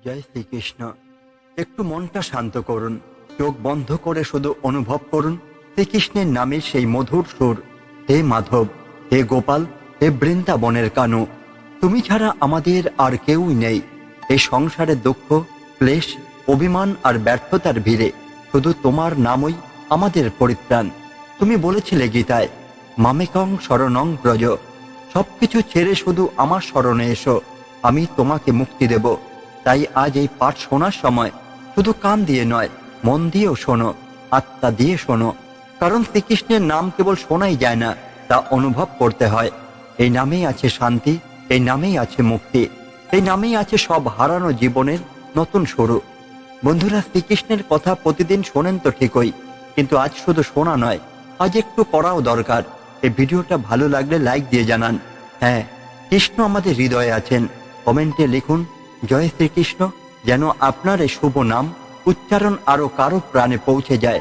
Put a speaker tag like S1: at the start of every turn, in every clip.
S1: জয় শ্রীকৃষ্ণ। একটু মনটা শান্ত করুন, চোখ বন্ধ করে শুধু অনুভব করুন শ্রীকৃষ্ণের নামে সেই মধুর সুর। হে মাধব, হে গোপাল, হে বৃন্দাবনের কানু, তুমি ছাড়া আমাদের আর কেউই নেই। এই সংসারের দুঃখ, ক্লেশ, অভিমান আর ব্যর্থতার ভিড়ে শুধু তোমার নামই আমাদের পরিত্রাণ। তুমি বলেছিলে গীতায়, মামেকং শরণং ব্রজ, সবকিছু ছেড়ে শুধু আমার শরণে এসো, আমি তোমাকে মুক্তি দেব। তাই আজ এই পাঠ শোনার সময় শুধু কান দিয়ে নয়, মন দিয়েও শোনো, আত্মা দিয়ে শোনো। কারণ শ্রীকৃষ্ণের নাম কেবল শোনাই যায় না, তা অনুভব করতে হয়। এই নামেই আছে শান্তি, এই নামেই আছে মুক্তি, এই নামেই আছে সব হারানো জীবনের নতুন শুরু। বন্ধুরা, শ্রীকৃষ্ণের কথা প্রতিদিন শোনেন তো ঠিকই, কিন্তু আজ শুধু শোনা নয়, আজ একটু করাও দরকার। এই ভিডিওটা ভালো লাগলে লাইক দিয়ে জানান, হ্যাঁ, কৃষ্ণ আমাদের হৃদয়ে আছেন। কমেন্টে লিখুন জয় শ্রীকৃষ্ণ, যেন আপনার এই শুভ নাম উচ্চারণ আরো কারো প্রাণে পৌঁছে যায়।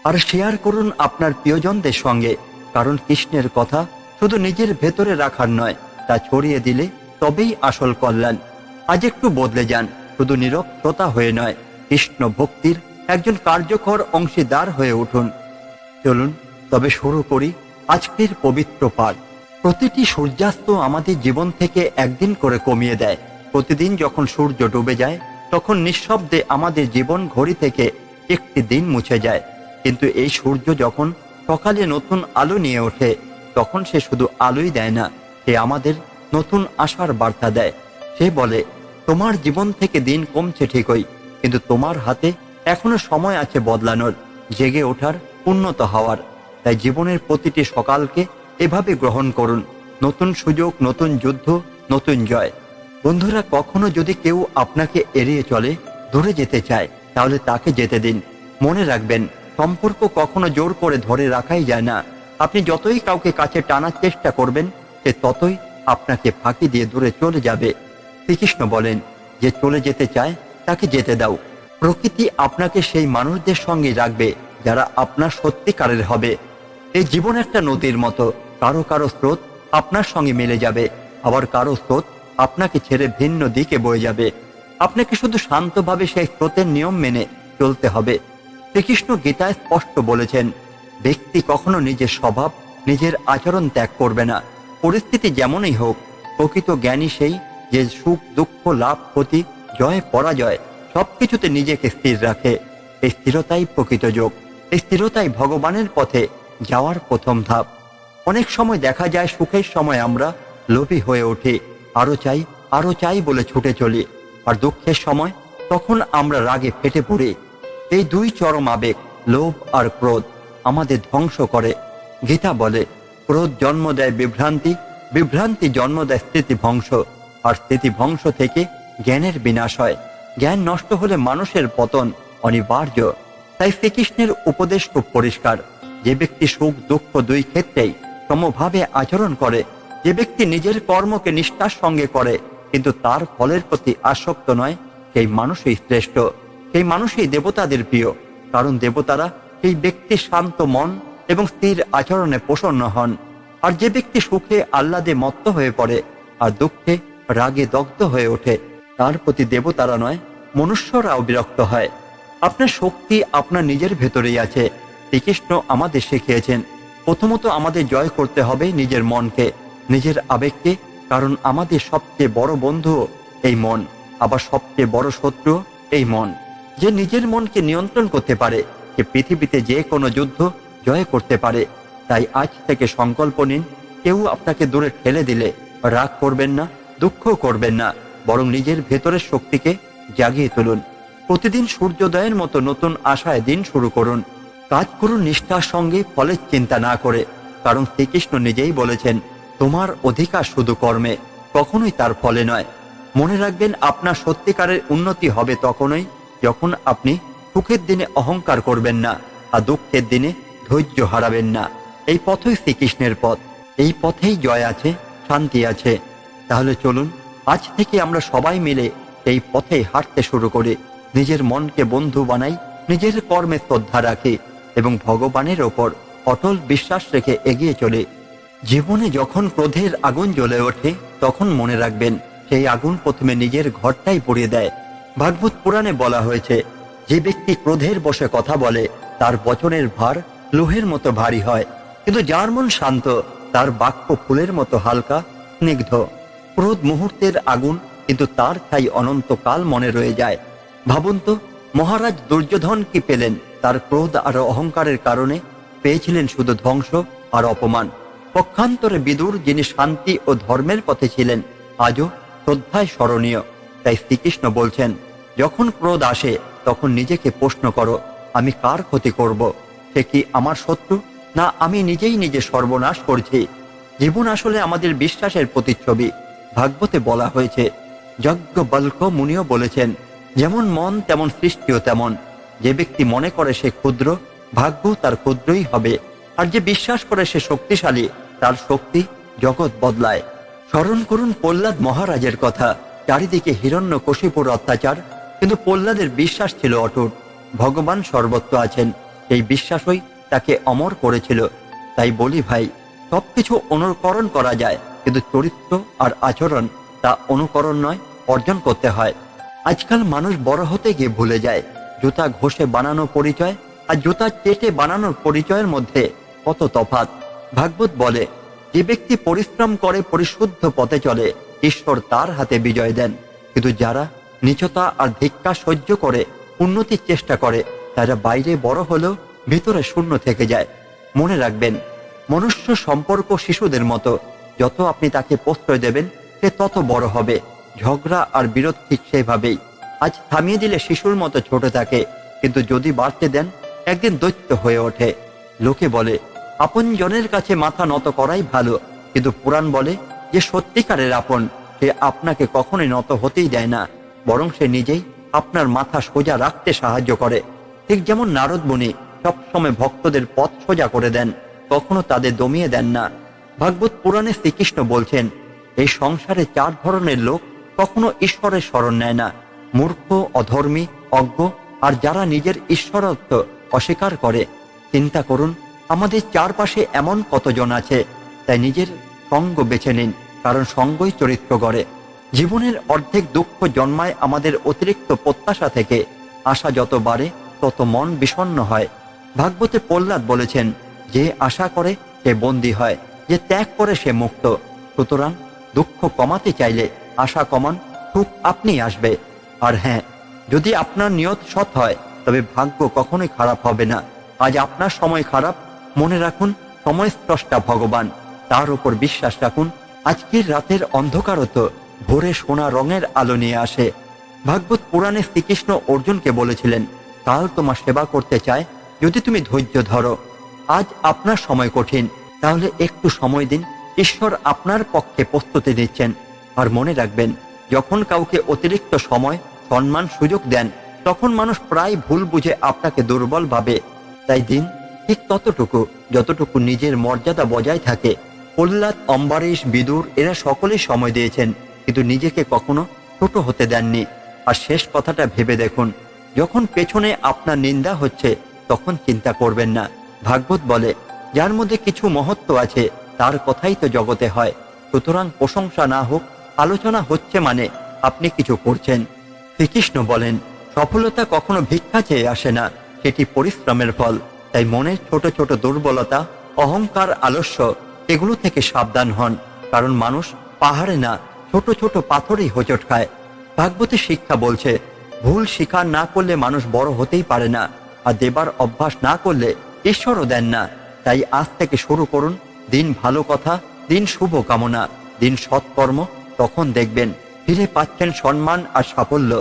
S1: আর শেয়ার করুন আপনার প্রিয়জনদের সঙ্গে, কারণ কৃষ্ণের কথা শুধু নিজের ভেতরে রাখার নয়, তা ছড়িয়ে দিলে তবেই আসল কল্যাণ। আজ একটু বদলে যান, শুধু নীরব শ্রোতা হয়ে নয়, কৃষ্ণ ভক্তির একজন কার্যকর অংশীদার হয়ে উঠুন। চলুন তবে শুরু করি আজকের পবিত্র পাঠ। প্রতিটি সূর্যাস্ত আমাদের জীবন থেকে একদিন করে কমিয়ে দেয়। প্রতিদিন যখন সূর্য ডুবে যায়, তখন নিঃশব্দে আমাদের জীবন ঘড়ি থেকে একটি দিন মুছে যায়। কিন্তু এই সূর্য যখন সকালে নতুন আলো নিয়ে ওঠে, তখন সে শুধু আলোই দেয় না, সে আমাদের নতুন আশার বার্তা দেয়। সে বলে, তোমার জীবন থেকে দিন কমছে ঠিকই, কিন্তু তোমার হাতে এখনো সময় আছে বদলানোর, জেগে ওঠার, উন্নত হওয়ার। তাই জীবনের প্রতিটি সকালকে এভাবে গ্রহণ করুন, নতুন সুযোগ, নতুন যুদ্ধ, নতুন জয়। বন্ধুরা, কখনো যদি কেউ আপনাকে এড়িয়ে চলে, দূরে যেতে চায়, তাহলে তাকে যেতে দিন। মনে রাখবেন, সম্পর্ক কখনো জোর করে ধরে রাখাই যায় না। আপনি যতই কাউকে কাছে টানার চেষ্টা করবেন, সে ততই আপনাকে ফাঁকি দিয়ে দূরে চলে যাবে। শ্রীকৃষ্ণ বলেন, যে চলে যেতে চায় তাকে যেতে দাও। প্রকৃতি আপনাকে সেই মানুষদের সঙ্গে রাখবে যারা আপনার সত্যিকারের হবে। এই জীবন একটা নদীর মতো, কারো কারো স্রোত আপনার সঙ্গে মিলে যাবে, আবার কারো স্রোত আপনাকে ছেড়ে ভিন্ন দিকে বয়ে যাবে। আপনাকে শুধু শান্তভাবে সেই স্রোতের নিয়ম মেনে চলতে হবে। শ্রীকৃষ্ণ গীতায় স্পষ্ট বলেছেন, ব্যক্তি কখনো নিজের স্বভাব, নিজের আচরণ ত্যাগ করবে না। পরিস্থিতি যেমনই হোক, প্রকৃত জ্ঞানী সেই যে সুখ, দুঃখ, লাভ, ক্ষতি, জয়, পরাজয় সবকিছুতে নিজেকে স্থির রাখে। এই স্থিরতাই প্রকৃত যোগ, এই স্থিরতাই ভগবানের পথে যাওয়ার প্রথম ধাপ। অনেক সময় দেখা যায়, সুখের সময় আমরা লোভী হয়ে উঠি, আরো চাই বলে ছুটে চলি। আর দুঃখের সময় তখন আমরা রাগে ফেটে পড়ি। এই দুই চরম আবেগ, লোভ আর ক্রোধ, আমাদের ধ্বংস করে। গীতা বলে, ক্রোধ জন্ম দেয় বিভ্রান্তি, বিভ্রান্তি জন্ম দেয় স্থিতিভংস, আর স্থিতিভংস থেকে জ্ঞানের বিনাশ হয়। জ্ঞান নষ্ট হলে মানুষের পতন অনিবার্য। তাই শ্রীকৃষ্ণের উপদেশ খুব পরিষ্কার, যে ব্যক্তি সুখ দুঃখ দুই ক্ষেত্রেই সমভাবে আচরণ করে, যে ব্যক্তি নিজের কর্মকে নিষ্ঠার সঙ্গে করে কিন্তু তার ফলের প্রতি আসক্ত নয়, সেই মানুষই শ্রেষ্ঠ, সেই মানুষই দেবতাদের প্রিয়। কারণ দেবতারা সেই ব্যক্তির শান্ত মন এবং স্থির আচরণে প্রসন্ন হন। আর যে ব্যক্তি সুখে আহ্লাদে মত্ত হয়ে পড়ে আর দুঃখে রাগে দগ্ধ হয়ে ওঠে, তার প্রতি দেবতারা নয়, মনুষ্যরাও বিরক্ত হয়। আপনার শক্তি আপনার নিজের ভেতরেই আছে। শ্রীকৃষ্ণ আমাদের শিখিয়েছেন, প্রথমত আমাদের জয় করতে হবে নিজের মনকে, নিজের আবেগকে। কারণ আমাদের সবচেয়ে বড় বন্ধু এই মন, আবার সবচেয়ে বড় শত্রু এই মন। যে নিজের মনকে নিয়ন্ত্রণ করতে পারে, সে পৃথিবীতে যে কোনো যুদ্ধ জয় করতে পারে। তাই আজ থেকে সংকল্প নিন, কেউ আপনাকে দূরে ঠেলে দিলে রাগ করবেন না, দুঃখ করবেন না, বরং নিজের ভেতরের শক্তিকে জাগিয়ে তুলুন। প্রতিদিন সূর্যোদয়ের মতো নতুন আশায় দিন শুরু করুন। কাজ করুন নিষ্ঠার সঙ্গে, ফলের চিন্তা না করে। কারণ শ্রীকৃষ্ণ নিজেই বলেছেন, তোমার অধিকার শুধু কর্মে, কখনোই তার ফলে নয়। মনে রাখবেন, আপনার সত্যিকারের উন্নতি হবে তখনই যখন আপনি সুখের দিনে অহংকার করবেন না, আর দুঃখের দিনে ধৈর্য হারাবেন না। এই পথই শ্রীকৃষ্ণের পথ, এই পথেই জয় আছে, শান্তি আছে। তাহলে চলুন আজ থেকে আমরা সবাই মিলে এই পথেই হাঁটতে শুরু করি। নিজের মনকে বন্ধু বানাই, নিজের কর্মে শ্রদ্ধা রাখি এবং ভগবানের ওপর অটল বিশ্বাস রেখে এগিয়ে চলে। জীবনে যখন ক্রোধের আগুন জ্বলে ওঠে, তখন মনে রাখবেন, সেই আগুন প্রথমে নিজের ঘরটাই পুড়িয়ে দেয়। ভাগবত পুরাণে বলা হয়েছে, যে ব্যক্তি ক্রোধের বশে কথা বলে তার বচনের ভার লোহের মতো ভারী হয়, কিন্তু যার মন শান্ত তার বাক্য ফুলের মতো হালকা স্নিগ্ধ। ক্রোধ মুহূর্তের আগুন, কিন্তু তার ছাই অনন্তকাল মনে রয়ে যায়। ভাবুন তো, মহারাজ দুর্যোধন কি পেলেন? তার ক্রোধ আর অহংকারের কারণে পেয়েছিলেন শুধু ধ্বংস আর অপমান। পক্ষান্তরে বিদুর, যিনি শান্তি ও ধর্মের পথে ছিলেন, আজও শ্রদ্ধায় স্মরণীয়। তাই শ্রীকৃষ্ণ বলছেন, যখন ক্রোধ আসে তখন নিজেকে প্রশ্ন করো, আমি কার ক্ষতি করব? সে কি আমার শত্রু, না আমি নিজেই নিজে সর্বনাশ করছি? জীবন আসলে আমাদের বিশ্বাসের প্রতিচ্ছবি। ভাগবতে বলা হয়েছে, যজ্ঞবল্ক্য মুনিও বলেছেন, যেমন মন তেমন সৃষ্টিও তেমন। যে ব্যক্তি মনে করে সে ক্ষুদ্র, ভাগ্য তার ক্ষুদ্রই হবে। আর যে বিশ্বাস করে সে শক্তিশালী, তার শক্তি জগৎ বদলায়। স্মরণ করুন প্রহ্লাদ মহারাজের কথা। চারিদিকে হিরণ্যকশিপুর অত্যাচার, কিন্তু প্রহ্লাদের বিশ্বাস ছিল অটুট। ভগবান সর্বত্র আছেন, এই বিশ্বাসই তাকে অমর করেছিল। তাই বলি ভাই, সবকিছু অনুকরণ করা যায়, কিন্তু চরিত্র আর আচরণ তা অনুকরণ নয়, অর্জন করতে হয়। আজকাল মানুষ বড় হতে গিয়ে ভুলে যায় জুতা ঘষে বানানো পরিচয় আর জুতা চেটে বানানোর পরিচয়ের মধ্যে কত তফাৎ। ভাগবত বলে, যে ব্যক্তি পরিশ্রম করে পরিশুদ্ধ পথে চলে, ঈশ্বর তার হাতে বিজয় দেন। কিন্তু যারা নীচতা আর ধিক্কার সহ্য করে উন্নতির চেষ্টা করে, তারা বাইরে বড় হলেও ভিতরে শূন্য থেকে যায়। মনে রাখবেন, মনুষ্য সম্পর্ক শিশুদের মতো, যত আপনি তাকে প্রশ্রয় দেবেন সে তত বড় হবে। ঝগড়া আর বিরোধ ঠিক সেভাবেই। আজ থামিয়ে দিলে শিশুর মতো ছোট থাকে, কিন্তু যদি বাড়তে দেন একদিন দৈত্য হয়ে ওঠে। লোকে বলে, আপনজনের কাছে মাথা নত করাই ভালো, কিন্তু পুরাণ বলে, যে সত্যিকারের আপন সে আপনাকে কখনোই নত হতেই দেয় না, বরং সে নিজেই আপনার মাথা সোজা রাখতে সাহায্য করে। ঠিক যেমন নারদ মুনি সবসময় ভক্তদের পথ সোজা করে দেন, কখনো তাদের দমিয়ে দেন না। ভাগবত পুরাণে শ্রীকৃষ্ণ বলছেন, এই সংসারে 4 ধরনের লোক কখনো ঈশ্বরের শরণ নেয় না: মূর্খ, অধর্মী, অজ্ঞ আর যারা নিজের ঈশ্বরত্ব অস্বীকার করে। চিন্তা করুন, আমাদের চারপাশে এমন কতজন আছে। তাই নিজের সঙ্গ বেছে নিন, কারণ সঙ্গই চরিত্র গড়ে। জীবনের অর্ধেক দুঃখ জন্মায় আমাদের অতিরিক্ত প্রত্যাশা থেকে। আশা যত বাড়ে তত মন বিষণ্ণ হয়। ভাগবতে প্রহ্লাদ বলেছেন, যে আশা করে সে বন্দী হয়, যে ত্যাগ করে সে মুক্ত। সুতরাং দুঃখ কমাতে চাইলে আশা কমান, সুখ আপনি আসবে। আর হ্যাঁ, যদি আপনার নিয়ত সৎ হয়, তবে ভাগ্য কখনোই খারাপ হবে না। আজ আপনার সময় খারাপ, মনে রাখুন সময় স্রষ্টা ভগবান, তার উপর বিশ্বাস রাখুন। আজকের রাতের অন্ধকারও তো ভোরে সোনা রঙের আলো নিয়ে আসে। ভাগবত পুরাণে শ্রীকৃষ্ণ অর্জুনকে বলেছিলেন, কাল তোমার সেবা করতে চায়, যদি তুমি ধৈর্য ধরো। আজ আপনার সময় কঠিন, তাহলে একটু সময় দিন, ঈশ্বর আপনার পক্ষে প্রস্তুতি নিচ্ছেন। আর মনে রাখবেন, যখন কাউকে অতিরিক্ত সময়, সম্মান, সুযোগ দেন, তখন মানুষ প্রায় ভুল বুঝে আপনাকে দুর্বল ভাবে। তাই দিন ঠিক ততটুকু যতটুকু নিজের মর্যাদা বজায় থাকে। প্রহ্লাদ, অম্বারীশ, বিদুর এরা সকলেই সময় দিয়েছেন, কিন্তু নিজেকে কখনো ছোট হতে দেননি। আর শেষ কথাটা ভেবে দেখুন, যখন পেছনে আপনার নিন্দা হচ্ছে তখন চিন্তা করবেন না। ভাগবত বলে, যার মধ্যে কিছু মহত্ব আছে তার কথাই তো জগতে হয়। সুতরাং প্রশংসা না হোক, আলোচনা হচ্ছে মানে আপনি কিছু করছেন। শ্রীকৃষ্ণ বলেন, সফলতা কখনো ভিক্ষা চেয়ে আসে না, সেটি পরিশ্রমের ফল। তাই মনের ছোট ছোট দুর্বলতা, অহংকার, আলস্য এগুলো থেকে সাবধান হন, কারণ মানুষ পাহাড়ে না, ছোট ছোট পাথরেই হোঁচট খায়। ভাগবতী শিক্ষা বলছে, ভুল স্বীকার না করলে মানুষ বড় হতেই পারে না, আর দেবার অভ্যাস না করলে ঈশ্বরও দেন না। তাই আজ থেকে শুরু করুন দিন ভালো কথা, দিন শুভ কামনা, দিন সৎকর্ম। তখন দেখবেন ফিরে পাচ্ছেন সম্মান আর সাফল্য।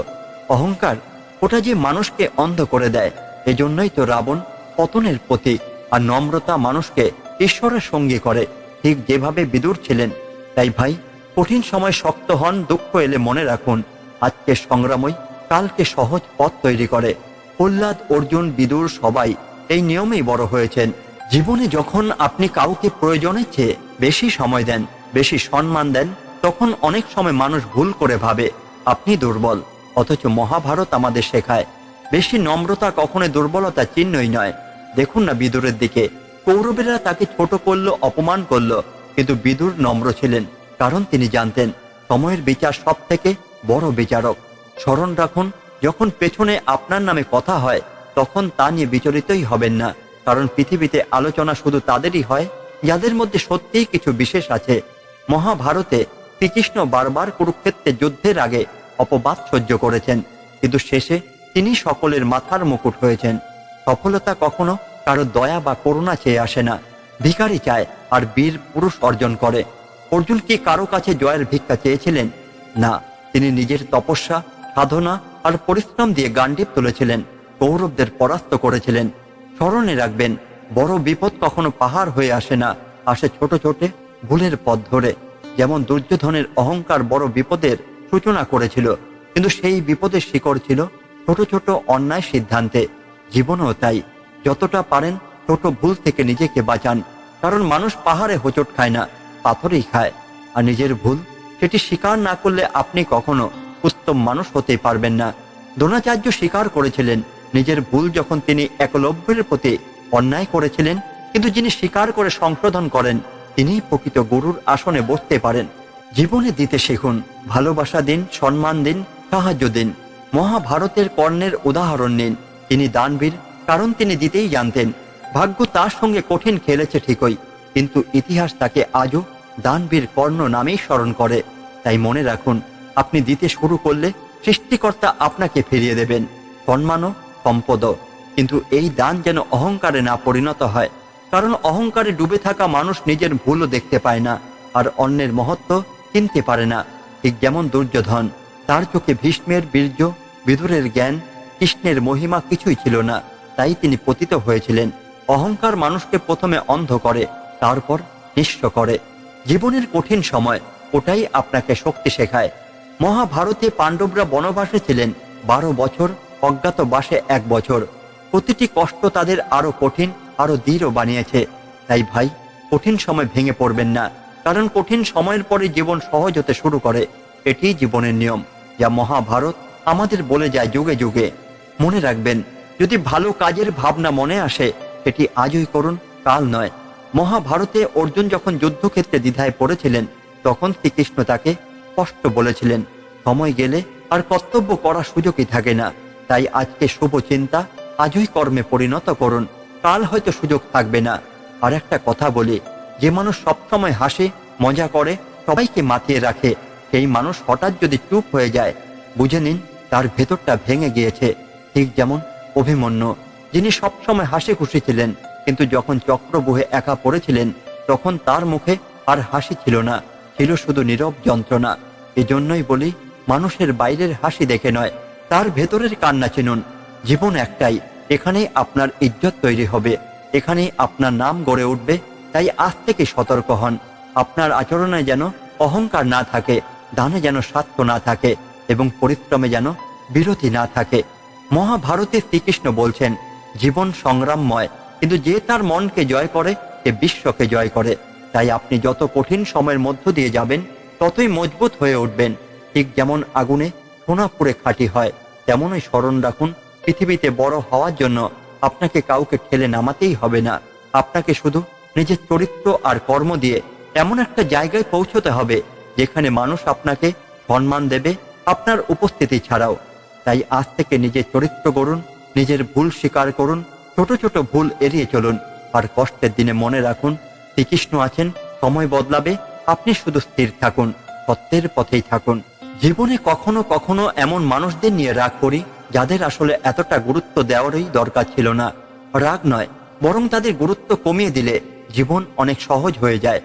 S1: অহংকার, ওটা যে মানুষকে অন্ধ করে দেয়। এজন্যই তো রাবণ পতনের প্রতীক। আর নম্রতা মানুষকে ঈশ্বরের সঙ্গী করে, ঠিক যেভাবে বিদুর ছিলেন। তাই ভাই, কঠিন সময় শক্ত হন, দুঃখ এলে মনে রাখুন, আজকে সংগ্রামই কালকে সহজ পথ তৈরি করে। প্রহ্লাদ, অর্জুন, বিদুর সবাই এই নিয়মেই বড় হয়েছেন। জীবনে যখন আপনি কাউকে প্রয়োজনের চেয়ে বেশি সময় দেন, বেশি সম্মান দেন, তখন অনেক সময় মানুষ ভুল করে ভাবে আপনি দুর্বল। অথচ মহাভারত আমাদের শেখায়, বেশি নম্রতা কখনো দুর্বলতা চিহ্নই নয়। দেখুন না বিদুরের দিকে, কৌরবেরা তাকে ছোট করলো, অপমান করলো, কিন্তু বিদুর নম্র ছিলেন, কারণ তিনি জানতেন সময়ের বিচার সব থেকে বড় বিচারক। স্মরণ রাখুন, যখন পেছনে আপনার নামে কথা হয় তখন তা নিয়ে বিচলিতই হবেন না, কারণ পৃথিবীতে আলোচনা শুধু তাদেরই হয় যাদের মধ্যে সত্যিই কিছু বিশেষ আছে। মহাভারতে শ্রীকৃষ্ণ বারবার কুরুক্ষেত্রে যুদ্ধের আগে অপবাদ সহ্য করেছেন, কিন্তু শেষে তিনি সকলের মাথার মুকুট হয়েছেন। সফলতা কখনো কারো দয়া বা করুণা চেয়ে আসে না, ভিখারি চায় আর বীর পুরুষ অর্জন করে। অর্জুন কি কারো কাছে জয়ের ভিক্ষা চেয়েছিলেন? না, তিনি নিজের তপস্যা, সাধনা আর পরিশ্রম দিয়ে গান্ডীব তুলেছিলেন, কৌরবদের পরাস্ত করেছিলেন। স্মরণে রাখবেন, বড় বিপদ কখনো পাহাড় হয়ে আসে না, আসে ছোট ছোট ভুলের পথ ধরে। যেমন দুর্যোধনের অহংকার বড় বিপদের সূচনা করেছিল, কিন্তু সেই বিপদের শিকড় ছিল ছোট ছোট অন্যায় সিদ্ধান্তে। জীবনেও তাই, যতটা পারেন ছোট ভুল থেকে নিজেকে বাঁচান, কারণ মানুষ পাহাড়ে হোঁচট খায় না, পাথরেই খায়। আর নিজের ভুল সেটি স্বীকার না করলে আপনি কখনো উত্তম মানুষ হতে পারবেন না। দ্রোণাচার্য স্বীকার করেছিলেন নিজের ভুল যখন তিনি একলব্যের প্রতি অন্যায় করেছিলেন, কিন্তু যিনি স্বীকার করে সংশোধন করেন তিনিই প্রকৃত গুরুর আসনে বসতে পারেন। জীবনে দিতে শিখুন, ভালোবাসা দিন, সম্মান দিন, সাহায্য দিন। মহাভারতের কর্ণের উদাহরণ নিন, তিনি দানবীর কারণ তিনি দিতেই জানতেন। ভাগ্য তার সঙ্গে কঠিন খেলেছে ঠিকই, কিন্তু ইতিহাস তাকে আজও দানবীর কর্ণ নামেই স্মরণ করে। তাই মনে রাখুন, আপনি দিতে শুরু করলে সৃষ্টিকর্তা আপনাকে ফিরিয়ে দেবেন সম্মানও, সম্পদও। কিন্তু এই দান যেন অহংকারে না পরিণত হয়, কারণ অহংকারে ডুবে থাকা মানুষ নিজের ভুলও দেখতে পায় না আর অন্যের মহত্ব চিনতে পারে না। ঠিক যেমন দুর্যোধন, তার চোখে ভীষ্মের বীর্য, বিদুরের জ্ঞান, কৃষ্ণের মহিমা কিছুই ছিল না, তাই তিনি পতিত হয়েছিলেন। অহংকার মানুষকে প্রথমে অন্ধ করে, তারপর নিঃস্ব করে। জীবনের কঠিন সময় ওটাই আপনাকে শক্তি শেখায়। মহাভারতে পাণ্ডবরা বনবাসে ছিলেন 12 বছর, অজ্ঞাতবাসে 1 বছর। প্রতিটি কষ্ট তাদের আরো কঠিন, আরো দৃঢ় বানিয়েছে। তাই ভাই, কঠিন সময় ভেঙে পড়বেন না, কারণ কঠিন সময়ের পরে জীবন সহজ হতে শুরু করে। এটিই জীবনের নিয়ম, যা মহাভারত আমাদের বলে যায় যুগে যুগে। মনে রাখবেন, যদি ভালো কাজের ভাবনা মনে আসে সেটি আজই করুন, কাল নয়। মহাভারতে অর্জুন যখন যুদ্ধক্ষেত্রে দ্বিধায় পড়েছিলেন তখন শ্রীকৃষ্ণ তাকে স্পষ্ট বলেছিলেন, সময় গেলে আর কর্তব্য করার সুযোগই থাকে না। তাই আজকে শুভ চিন্তা আজই কর্মে পরিণত করুন, কাল হয়তো সুযোগ থাকবে না। আর একটা কথা বলি, যে মানুষ সবসময় হাসে, মজা করে, সবাইকে মাতিয়ে রাখে, সেই মানুষ হঠাৎ যদি চুপ হয়ে যায়, বুঝে নিন তার ভেতরটা ভেঙে গিয়েছে। ঠিক যেমন অভিমন্যু, যিনি সবসময় হাসি খুশি ছিলেন, কিন্তু যখন চক্রব্যূহে একা পড়েছিলেন তখন তার মুখে আর হাসি ছিল না, ছিল শুধু নীরব যন্ত্রণা। এজন্যই বলি, মানুষের বাইরের হাসি দেখে নয়, তার ভেতরের কান্না চিনুন। জীবন একটাই, এখানেই আপনার ইজ্জত তৈরি হবে, এখানেই আপনার নাম গড়ে উঠবে। তাই আজ থেকে সতর্ক হন, আপনার আচরণে যেন অহংকার না থাকে, দানে যেন স্বার্থ না থাকে, এবং পরিশ্রমে যেন বিরতি না থাকে। মহাভারতে শ্রীকৃষ্ণ বলছেন, জীবন সংগ্রামময়, কিন্তু যে তার মনকে জয় করে সে বিশ্বকে জয় করে। তাই আপনি যত কঠিন সময়ের মধ্য দিয়ে যাবেন ততই মজবুত হয়ে উঠবেন। ঠিক যেমন আগুনে সোনা পুড়ে খাঁটি হয়, তেমনই স্মরণ রাখুন, পৃথিবীতে বড় হওয়ার জন্য আপনাকে কাউকে ঠেলে নামাতেই হবে না। আপনাকে শুধু নিজের চরিত্র আর কর্ম দিয়ে এমন একটা জায়গায় পৌঁছতে হবে যেখানে মানুষ আপনাকে সম্মান দেবে, আপনার উপস্থিতি ছাড়াও। তাই আজ থেকে নিজের চরিত্র গড়ুন, নিজের ভুল স্বীকার করুন, ছোট ছোট ভুল এড়িয়ে চলুন। আর কষ্টের দিনে মনে রাখুন, শ্রীকৃষ্ণ আছেন, সময় বদলাবে, আপনি শুধু স্থির থাকুন, সত্যের পথেই থাকুন। জীবনে কখনো কখনো এমন মানুষদের নিয়ে রাগ করি যাদের আসলে এতটা গুরুত্ব দেওয়ারই দরকার ছিল না। রাগ নয়, বরং তাদের গুরুত্ব কমিয়ে দিলে জীবন অনেক সহজ হয়ে যায়।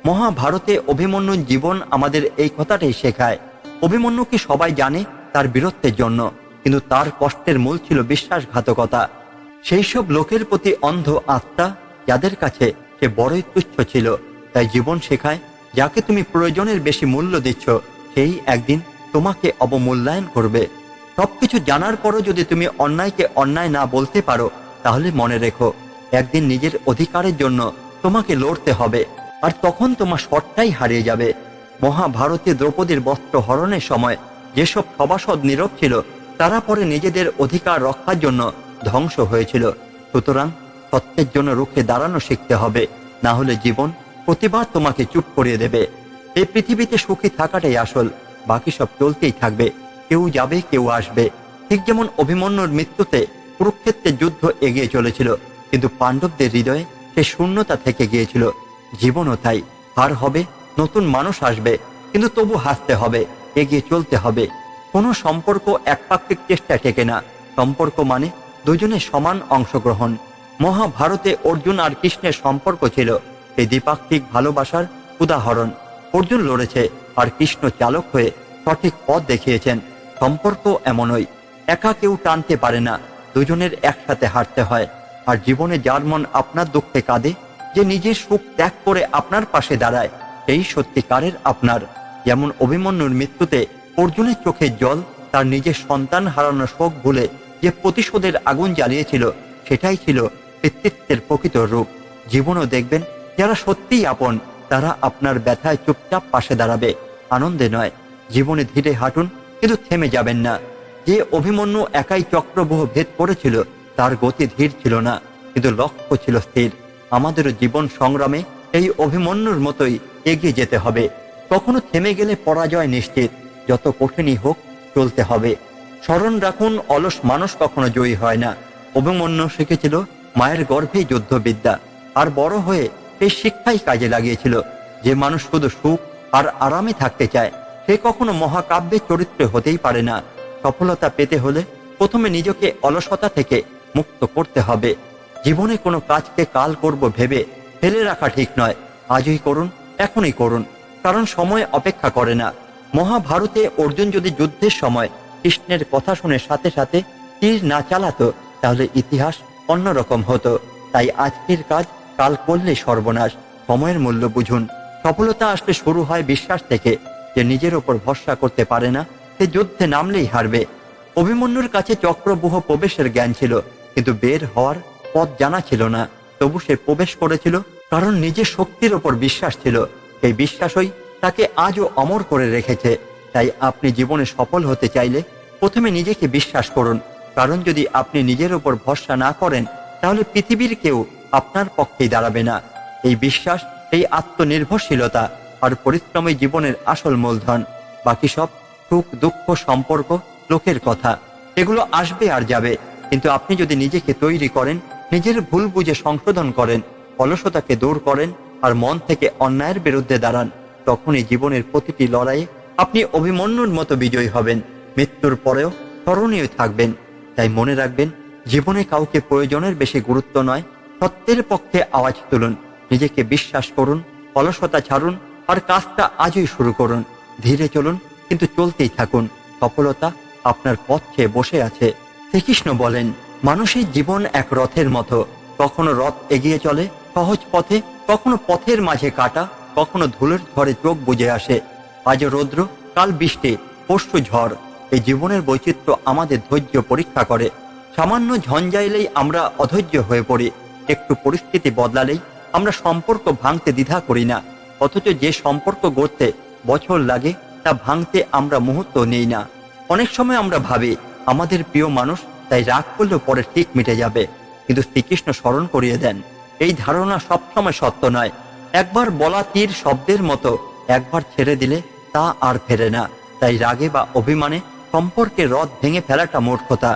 S1: মহাভারতে অভিমন্যুর জীবন আমাদের এই কথাটাই শেখায়। অভিমন্যুকে সবাই জানে তার বীরত্বের জন্য, কিন্তু তার কষ্টের মূল ছিল বিশ্বাসঘাতকতা। সেই সব লোকের প্রতি অন্ধ আত্মা যাদের কাছে সে বড়ই তুচ্ছ ছিল। তাই জীবন শেখায়, যাকে তুমি প্রয়োজনের বেশি মূল্য দিচ্ছ সেই একদিন তোমাকে অবমূল্যায়ন করবে। সবকিছু জানার পরও যদি তুমি অন্যায়কে অন্যায় না বলতে পারো, তাহলে মনে রেখো, একদিন নিজের অধিকারের জন্য তোমাকে লড়তে হবে, আর তখন তোমার সৎটাই হারিয়ে যাবে। মহাভারতে দ্রৌপদীর বস্ত্র হরণের সময় যেসব সভাসদ নীরব ছিল, তারা পরে নিজেদের অধিকার রক্ষার জন্য ধ্বংস হয়েছিল। সুতরাং সত্যের জন্য রুখে দাঁড়ানো শিখতে হবে, না হলে জীবন প্রতিবার তোমাকে চুপ করিয়ে দেবে। এই পৃথিবীতে সুখী থাকাটাই আসল, বাকি সব চলতেই থাকবে, কেউ যাবে কেউ আসবে, ঠিক যেমন অভিমন্যুর মৃত্যুতে কুরুক্ষেত্রের যুদ্ধ এগিয়ে চলেছিল, কিন্তু পাণ্ডবদের হৃদয়ে সে শূন্যতা থেকে গিয়েছিল। জীবনও তাই, হার হবে, নতুন মানুষ আসবে, কিন্তু তবু হাসতে হবে, এগিয়ে চলতে হবে। কোনো সম্পর্ক একপাক্ষিক চেষ্টা টেকে না। সম্পর্ক মানে দুজনের সমান অংশগ্রহণ। মহাভারতে অর্জুন আর কৃষ্ণের সম্পর্ক ছিল এই দ্বিপাক্ষিক ভালোবাসার উদাহরণ। অর্জুন লড়েছে আর কৃষ্ণ চালক হয়ে সঠিক পথ দেখিয়েছেন। সম্পর্ক এমনই, একা কেউ টানতে পারে না, দুজনের একসাথে হাঁটতে হয়। আর জীবনে যার মন আপনার দুঃখে কাঁদে, যে নিজের সুখ ত্যাগ করে আপনার পাশে দাঁড়ায়, সেই সত্যিকারের আপনার। যেমন অভিমন্যুর মৃত্যুতে অর্জুনের চোখের জল তার নিজের সন্তান হারানোর শোক ভুলে যে প্রতিশোধের আগুন জ্বালিয়েছিল, সেটাই ছিল পিতৃত্বের প্রকৃত রূপ। জীবনও দেখবেন যারা সত্যিই আপন, তারা আপনার ব্যথায় চুপচাপ পাশে দাঁড়াবে, আনন্দে নয়। জীবনে ধীরে হাঁটুন, কিন্তু থেমে যাবেন না। যে অভিমন্যু একাই চক্রব্যূহ ভেদ করেছিল, তার গতি ধীর ছিল না, কিন্তু লক্ষ্য ছিল স্থির। আমাদেরও জীবন সংগ্রামে এই অভিমন্যুর মতোই এগিয়ে যেতে হবে। কখনো থেমে গেলে পরাজয় নিশ্চিত, যত কঠিনই হোক চলতে হবে। স্মরণ রাখুন, অলস মানুষ কখনো জয়ী হয় না। অভিমন্যু শিখেছিল মায়ের গর্ভেই যুদ্ধবিদ্যা, আর বড় হয়ে সেই শিক্ষাই কাজে লাগিয়েছিল। যে মানুষ শুধু সুখ আর আরামে থাকতে চায়, সে কখনো মহাকাব্যের চরিত্রে হতেই পারে না। সফলতা পেতে হলে প্রথমে নিজেকে অলসতা থেকে মুক্ত করতে হবে। জীবনে কোনো কাজকে কাল করব ভেবে ফেলে রাখা ঠিক নয়। আজই করুন, এখনই করুন, কারণ সময় অপেক্ষা করে না। মহাভারতে অর্জুন যদি যুদ্ধের সময় কৃষ্ণের কথা শুনে সাথে সাথে তীর না চালাতো, তাহলে ইতিহাস অন্যরকম হতো। তাই আজকের কাজ কাল করলে সর্বনাশ। সময়ের মূল্য বুঝুন। সফলতা আসলে শুরু হয় বিশ্বাস থেকে। যে নিজের ওপর ভরসা করতে পারে না, সে যুদ্ধে নামলেই হারবে। অভিমন্যুর কাছে চক্রব্যূহ প্রবেশের জ্ঞান ছিল, কিন্তু বের হওয়ার পথ জানা ছিল না। তবু সে প্রবেশ করেছিল, কারণ নিজের শক্তির ওপর বিশ্বাস ছিল। এই বিশ্বাসই তাকে আজও অমর করে রেখেছে। তাই আপনি জীবনে সফল হতে চাইলে প্রথমে নিজেকে বিশ্বাস করুন, কারণ যদি আপনি নিজের ওপর ভরসা না করেন, তাহলে পৃথিবীর কেউ আপনার পক্ষেই দাঁড়াবে না। এই বিশ্বাস, এই আত্মনির্ভরশীলতা আর পরিশ্রমই জীবনের আসল মূলধন। বাকি সব সুখ, দুঃখ, সম্পর্ক, লোকের কথা, এগুলো আসবে আর যাবে। কিন্তু আপনি যদি নিজেকে তৈরি করেন, নিজের ভুল বুঝে সংশোধন করেন, অলসতাকে দূর করেন আর মন থেকে অন্যায়ের বিরুদ্ধে দাঁড়ান, তখনই জীবনের প্রতিটি লড়াইয়ে আপনি অভিমন্যুর মতো বিজয়ী হবেন। মৃত্যুর পরেও স্মরণীয় থাকবেন। তাই মনে রাখবেন, জীবনে কাউকে প্রয়োজনের বেশি গুরুত্ব নয়। সত্যের পক্ষে আওয়াজ তুলুন, নিজেকে বিশ্বাস করুন, অলসতা ছাড়ুন আর কাজটা আজই শুরু করুন। ধীরে চলুন, কিন্তু চলতেই থাকুন। সফলতা আপনার পথ খেয়ে বসে আছে। শ্রীকৃষ্ণ বলেন, মানুষের জীবন এক রথের মতো। কখনো রথ এগিয়ে চলে সহজ পথে, কখনো পথের মাঝে কাটা, কখনো ধুলোর ঝড়ে চোখ বুজে আসে। আজ রৌদ্র, কাল বৃষ্টি, পরশু ঝড়। এই জীবনের বৈচিত্র্য আমাদের ধৈর্য পরীক্ষা করে। সামান্য ঝঞ্ঝাইলেই আমরা অধৈর্য হয়ে পড়ি। একটু পরিস্থিতি বদলালেই আমরা সম্পর্ক ভাঙতে দ্বিধা করি না। অথচ যে সম্পর্ক গড়তে বছর লাগে, তা ভাঙতে আমরা মুহূর্ত নেই না। অনেক সময় আমরা ভাবি আমাদের প্রিয় মানুষ, তাই রাগ করলেও পরে ঠিক মিটে যাবে। কিন্তু শ্রীকৃষ্ণ স্মরণ করিয়ে দেন, এই ধারণা সবসময় সত্য নয়। একবার বলা তীর শব্দের মতো, একবার ছেড়ে দিলে তা আর ফেরে না। তাই রাগে বা অভিমানে সম্পর্কে রথ ভেঙে ফেলাটা মূর্খতা।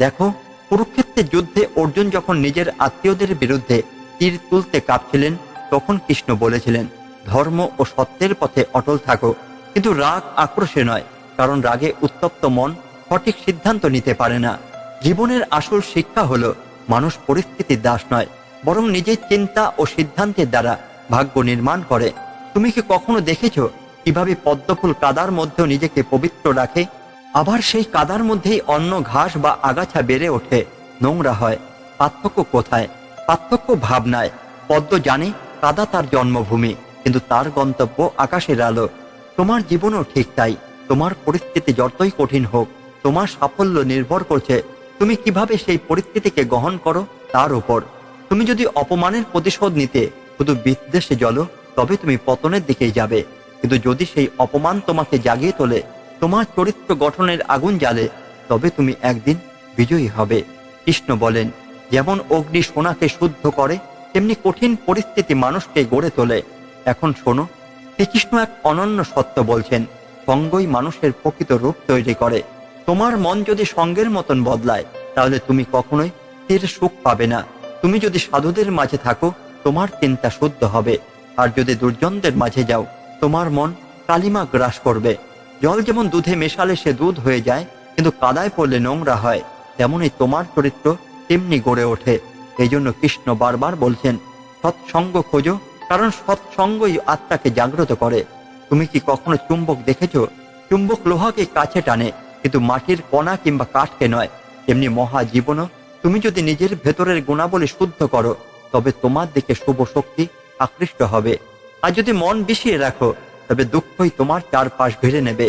S1: দেখো, কুরুক্ষেত্রের যুদ্ধে অর্জুন যখন নিজের আত্মীয়দের বিরুদ্ধে তীর তুলতে কাঁপছিলেন, তখন কৃষ্ণ বলেছিলেন, ধর্ম ও সত্যের পথে অটল থাকো। কিন্তু রাগ আক্রোশে নয়, কারণ রাগে উত্তপ্ত মন সঠিক সিদ্ধান্ত নিতে পারে না। জীবনের আসল শিক্ষা হলো, মানুষ পরিস্থিতির দাস নয়, বরং নিজের চিন্তা ও সিদ্ধান্তের দ্বারা ভাগ্য নির্মাণ করে। তুমি কি কখনো দেখেছো কিভাবে পদ্মফুল কাদার মধ্যেও নিজেকে পবিত্র রাখে? আবার সেই কাদার মধ্যেই অন্য ঘাস বা আগাছা বেড়ে ওঠে, নোংরা হয়। পার্থক্য কোথায়? পার্থক্য ভাবনায়। পদ্ম জানে কাদা তার জন্মভূমি, কিন্তু তার গন্তব্য আকাশের আলো। তোমার জীবনও ঠিক তাই। তোমার পরিস্থিতি যতই কঠিন হোক, তোমার সাফল্য নির্ভর করছে তুমি কিভাবে সেই পরিস্থিতিকে গ্রহণ করো তার উপর। তুমি যদি অপমানের প্রতিশোধ নিতে শুধু বিদ্বেষে জ্বলো, তবে তুমি পতনের দিকেই যাবে। কিন্তু যদি সেই অপমান তোমাকে জাগিয়ে তোলে, তোমার চরিত্র গঠনের আগুন জ্বালে, তবে তুমি একদিন বিজয়ী হবে। কৃষ্ণ বলেন, যেমন অগ্নি সোনাকে শুদ্ধ করে, তেমনি কঠিন পরিস্থিতি মানুষকে গড়ে তোলে। এখন শোনো, শ্রীকৃষ্ণ এক অনন্য সত্য বলছেন, সঙ্গই মানুষের প্রকৃত রূপ তৈরি করে। তোমার মন যদি সঙ্গের মতন বদলায়, তাহলে তুমি কখনোই স্থির সুখ পাবে না। তুমি যদি সাধুদের মাঝে থাকো, তোমার চিন্তা শুদ্ধ হবে। আর যদি দুর্জনদের মাঝে যাও, তোমার মন কালিমা গ্রাস করবে। জল যেমন দুধে মেশালে সে দুধ হয়ে যায়, কিন্তু কাদায় পড়লে নোংরা হয়, তেমনি তোমার চরিত্র তেমনি গড়ে ওঠে। এই জন্য কৃষ্ণ বারবার বলছেন, সৎসঙ্গ খোঁজো, কারণ সৎসঙ্গই আত্মাকে জাগ্রত করে। তুমি কি কখনো চুম্বক দেখেছ? চুম্বক লোহাকে কাছে টানে, কিন্তু মাটির কণা কিংবা কাঠকে নয়। তেমনি মহাজীবনও তুমি যদি নিজের ভেতরের গুণাবলী শুদ্ধ করো, তবে তোমার দিকে শুভ শক্তি আকৃষ্ট হবে। আর যদি মন বিষিয়ে রাখো, তবে দুঃখই তোমার চারপাশ ঘিরে নেবে।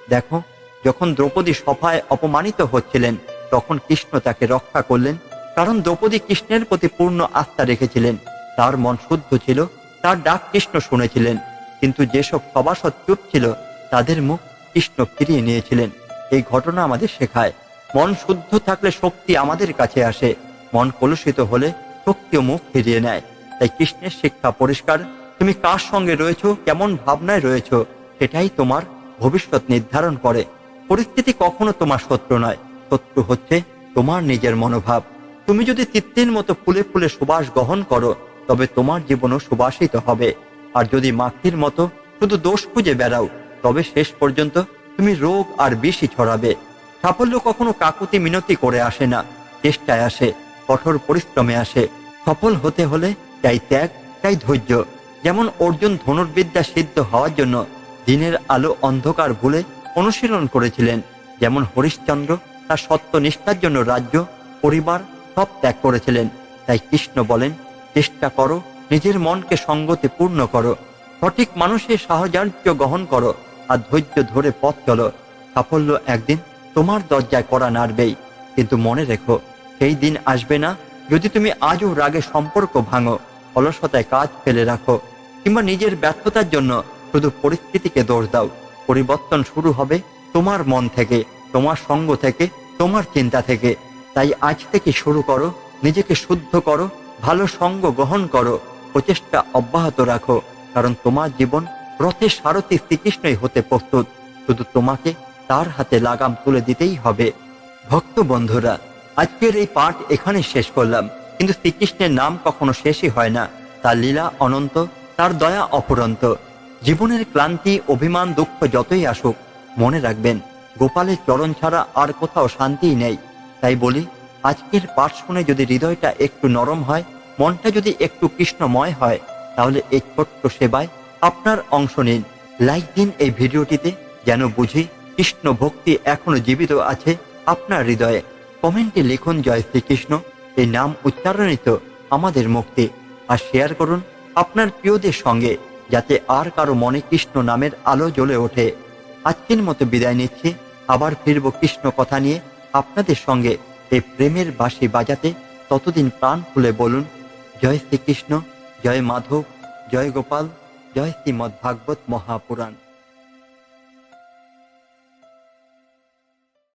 S1: দেখো, যখন দ্রৌপদী সভায় অপমানিত হচ্ছিলেন, তখন কৃষ্ণ তাকে রক্ষা করলেন, কারণ দ্রৌপদী কৃষ্ণের প্রতি পূর্ণ আস্থা রেখেছিলেন। তার মন শুদ্ধ ছিল, তার ডাক কৃষ্ণ শুনেছিলেন। কিন্তু যেসব সভাসদ চুপ ছিল, তাদের মুখ কৃষ্ণ ফিরিয়ে নিয়েছিলেন। এই ঘটনা আমাদের শেখায়, মন শুদ্ধ থাকলে শক্তি আমাদের কাছে আসে, মন কলুষিত হলে শক্তিও মুখ ফিরিয়ে নেয়। তাই কৃষ্ণের শিক্ষা পরিষ্কার, তুমি কার সঙ্গে রয়েছো, কেমন ভাবনায় রয়েছো, সেটাই তোমার ভবিষ্যৎ নির্ধারণ করে। পরিস্থিতি কখনো তোমার শত্রু নয়, শত্রু হচ্ছে তোমার নিজের মনোভাব। তুমি যদি তিত্তির মতো ফুলে ফুলে সুবাস গ্রহণ করো, তবে তোমার জীবনও সুবাসিত হবে। আর যদি মাখির মতো শুধু দোষ খুঁজে বেড়াও, তবে শেষ পর্যন্ত তুমি রোগ আর বিষই ছড়াবে। সাফল্য কখনো কাকুতি মিনতি করে আসে না, চেষ্টায় আসে, কঠোর পরিশ্রমে আসে। সফল হতে হলে চাই ত্যাগ, চাই ধৈর্য। যেমন অর্জুন ধনুর্বিদ্যা সিদ্ধ হওয়ার জন্য দিনের আলো অন্ধকার ভুলে অনুশীলন করেছিলেন, যেমন হরিশ্চন্দ্র তার সত্যনিষ্ঠার জন্য রাজ্য, পরিবার সব ত্যাগ করেছিলেন। তাই কৃষ্ণ বলেন, চেষ্টা করো, নিজের মনকে সঙ্গতে পূর্ণ করো, সঠিক মানুষের সাহচর্য গ্রহণ করো, আর ধৈর্য ধরে পথ চলো। সাফল্য একদিন তোমার দরজায় কড়া নাড়বেই, কিন্তু মনে রেখো, সেই দিন আসবে না যদি তুমি আজও রাগে সম্পর্ক ভাঙো, অলসতায় কাজ ফেলে রাখো, কিংবা নিজের ব্যর্থতার জন্য শুধু পরিস্থিতিকে দোষ দাও। পরিবর্তন শুরু হবে তোমার মন থেকে, তোমার সঙ্গ থেকে, তোমার চিন্তা থেকে। তাই আজ থেকে শুরু করো, নিজেকে শুদ্ধ করো, ভালো সঙ্গ গ্রহণ করো, প্রচেষ্টা অব্যাহত রাখো, কারণ তোমার জীবন রথের সারথি শ্রীকৃষ্ণই হতে প্রস্তুত। শুধু তোমাকে তার হাতে লাগাম তুলে দিতেই হবে। ভক্ত বন্ধুরা, আজকের এই পাঠ এখানে শেষ করলাম, কিন্তু শ্রীকৃষ্ণের নাম কখনো শেষই হয় না। তার লীলা অনন্ত, তার দয়া অফুরন্ত। জীবনের ক্লান্তি, অভিমান, দুঃখ যতই আসুক, মনে রাখবেন, গোপালের চরণ ছাড়া আর কোথাও শান্তিই নেই। তাই বলি, আজকের পাঠ শুনে যদি হৃদয়টা একটু নরম হয়, মনটা যদি একটু কৃষ্ণময় হয়, তাহলে এই ছোট্ট সেবায় আপনার অংশ নিন। লাইক দিন এই ভিডিওটিতে, যেন বুঝি কৃষ্ণ ভক্তি এখনো জীবিত আছে আপনার হৃদয়ে। কমেন্টে লিখুন, জয় শ্রীকৃষ্ণ, এই নাম উচ্চারণিত আমাদের মুক্তি। আর শেয়ার করুন আপনার প্রিয়দের সঙ্গে, যাতে আর কারো মনে কৃষ্ণ নামের আলো জ্বলে ওঠে। আজকের মতো বিদায় নিচ্ছি, আবার ফিরব কৃষ্ণ কথা নিয়ে আপনাদের সঙ্গে এই প্রেমের বাঁশি বাজাতে। ততদিন প্রাণ খুলে বলুন, জয় শ্রীকৃষ্ণ, জয় মাধব, জয় গোপাল, জয় শ্রীমদ্ ভাগবত মহাপুরাণ।